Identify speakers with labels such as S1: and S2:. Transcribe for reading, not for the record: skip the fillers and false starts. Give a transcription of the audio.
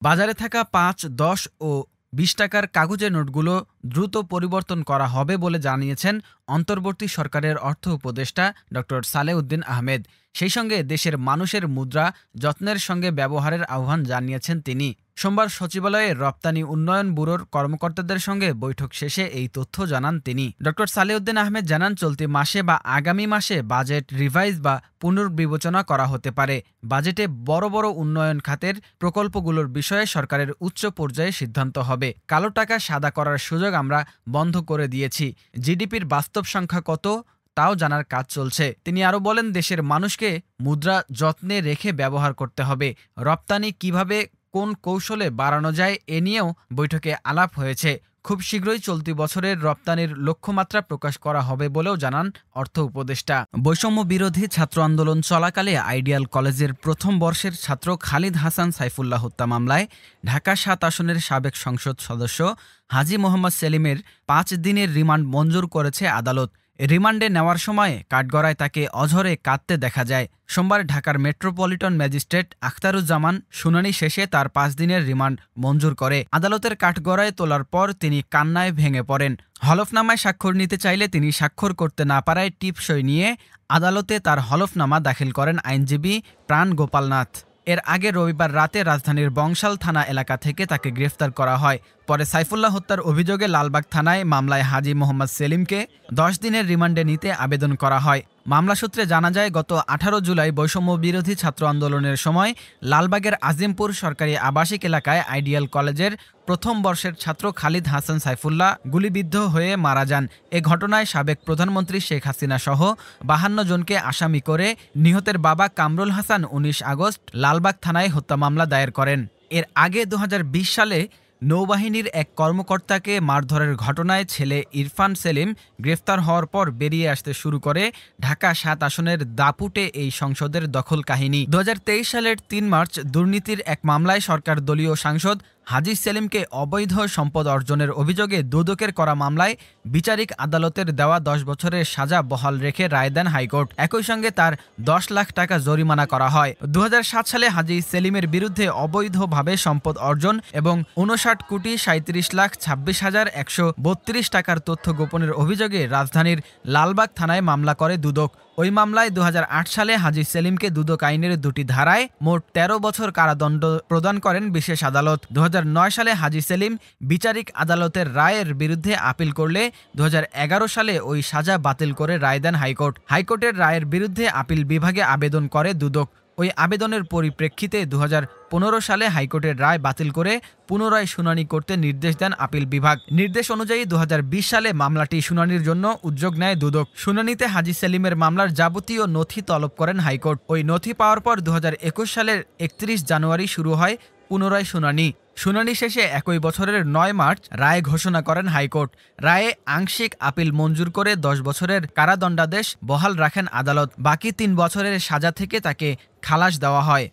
S1: বাজারে থাকা ৫, ১০ ও ২০ টাকার কাগজের নোটগুলো দ্রুত পরিবর্তন করা হবে বলে জানিয়েছেন অন্তর্বর্তী সরকারের অর্থ উপদেষ্টা ড. সালেউদ্দিন আহমেদ। সেই সঙ্গে দেশের মানুষের মুদ্রা যত্নের সঙ্গে ব্যবহারের আহ্বান জানিয়েছেন তিনি। সোমবার সচিবালয়ে রপ্তানি উন্নয়ন ব্যুরোর কর্মকর্তাদের সঙ্গে বৈঠক শেষে এই তথ্য জানান তিনি। ড. সালেউদ্দিন আহমেদ জানান, চলতি মাসে বা আগামী মাসে বাজেট রিভাইজ বা পুনর্বিবেচনা করা হতে পারে। বাজেটে বড় বড় উন্নয়ন খাতের প্রকল্পগুলোর বিষয়ে সরকারের উচ্চ পর্যায়ে সিদ্ধান্ত হবে। কালো টাকা সাদা করার সুযোগ আমরা বন্ধ করে দিয়েছি। জিডিপির বাস্তব সংখ্যা কত তাও জানার কাজ চলছে। তিনি আরও বলেন, দেশের মানুষকে মুদ্রা যত্নে রেখে ব্যবহার করতে হবে। রপ্তানি কিভাবে কোন কৌশলে বাড়ানো যায় এ নিয়েও বৈঠকে আলাপ হয়েছে। খুব শীঘ্রই চলতি বছরের রপ্তানির লক্ষ্যমাত্রা প্রকাশ করা হবে বলেও জানান অর্থ উপদেষ্টা। বৈষম্য বিরোধী ছাত্র আন্দোলন চলাকালে আইডিয়াল কলেজের প্রথম বর্ষের ছাত্র খালিদ হাসান সাইফুল্লাহ হত্যা মামলায় ঢাকা ৭ আসনের সাবেক সংসদ সদস্য হাজী মোহাম্মদ সেলিমের ৫ দিনের রিমান্ড মঞ্জুর করেছে আদালত। রিমান্ডে নেওয়ার সময় কাঠগড়ায় তাকে অঝরে কাঁদতে দেখা যায়। সোমবার ঢাকার মেট্রোপলিটন ম্যাজিস্ট্রেট আখতারুজ্জামান শুনানি শেষে তার ৫ দিনের রিমান্ড মঞ্জুর করে। আদালতের কাঠগড়ায় তোলার পর তিনি কান্নায় ভেঙে পড়েন। হলফনামায় স্বাক্ষর নিতে চাইলে তিনি স্বাক্ষর করতে না পারায় টিপসই নিয়ে আদালতে তার হলফনামা দাখিল করেন আইনজীবী প্রাণ গোপালনাথ। এর আগে রবিবার রাতে রাজধানীর বংশাল থানা এলাকা থেকে তাকে গ্রেফতার করা হয়। পরে সাইফুল্লাহ হত্যার অভিযোগে লালবাগ থানায় মামলায় হাজী মোহাম্মদ সেলিমকে ১০ দিনের রিমান্ডে নিতে আবেদন করা হয়। মামলা সূত্রে জানা যায়, গত ১৮ জুলাই বৈষম্য বিরোধী ছাত্র আন্দোলনের সময় লালবাগের আজিমপুর সরকারি আবাসিক এলাকায় আইডিয়াল কলেজের প্রথম বর্ষের ছাত্র খালিদ হাসান সাইফুল্লাহ গুলিবিদ্ধ হয়ে মারা যান। এ ঘটনায় সাবেক প্রধানমন্ত্রী শেখ হাসিনা সহ ৫২ জনকে আসামি করে নিহতের বাবা কামরুল হাসান ১৯ আগস্ট লালবাগ থানায় হত্যা মামলা দায়ের করেন। এর আগে ২০২০ সালে নৌবাহিনীর এক কর্মকর্তাকে মারধরের ঘটনায় ছেলে ইরফান সেলিম গ্রেফতার হওয়ার পর বেরিয়ে আসতে শুরু করে ঢাকা ৭ আসনের দাপুটে এই সংসদের দখল কাহিনী। ২০২৩ সালের ৩ মার্চ দুর্নীতির এক মামলায় সরকার দলীয় সাংসদ হাজী সেলিমকে অবৈধ সম্পদ অর্জনের অভিযোগে দুদকের করা মামলায় বিচারিক আদালতের দেওয়া ১০ বছরের সাজা বহাল রেখে রায় দেন হাইকোর্ট। একই সঙ্গে তার ১০ লাখ টাকা জরিমানা করা হয়। ২০০৭ সালে হাজী সেলিমের বিরুদ্ধে অবৈধভাবে সম্পদ অর্জন এবং ৫৯,৩৬,২৬,১৩২ টাকার তথ্য গোপনের অভিযোগে রাজধানীর লালবাগ থানায় মামলা করে দুদক। ওই মামলায় ২০০৮ সালে হাজী সেলিমকে দুদক আইনের ২টি ধারায় মোট ১৩ বছর কারাদণ্ড প্রদান করেন বিশেষ আদালত। ২০০৯ সালে হাজী সেলিম বিচারিক আদালতের রায়ের বিরুদ্ধে আপিল করলে ২০১১ সালে ওই সাজা বাতিল করে রায় দেন হাইকোর্ট। হাইকোর্টের রায়ের বিরুদ্ধে আপিল বিভাগে আবেদন করে দুদক। ওই আবেদনের পরিপ্রেক্ষিতে ২০১৫ সালে হাইকোর্টের রায় বাতিল করে পুনরায় শুনানি করতে নির্দেশ দেন আপিল বিভাগ। নির্দেশ অনুযায়ী ২০২০ সালে মামলাটি শুনানির জন্য উদ্যোগ নেয় দুদক। শুনানিতে হাজী সেলিমের মামলার যাবতীয় নথি তলব করেন হাইকোর্ট। ওই নথি পাওয়ার পর ২০২১ সালের ৩১ জানুয়ারি শুরু হয় পুনরায় শুনানি। শুনানি শেষে একই বছরের ৯ মার্চ রায় ঘোষণা করেন হাইকোর্ট। রায়ে আংশিক আপিল মঞ্জুর করে ১০ বছরের কারাদণ্ডাদেশ বহাল রাখেন আদালত। বাকি ৩ বছরের সাজা থেকে তাকে খালাস দেওয়া হয়।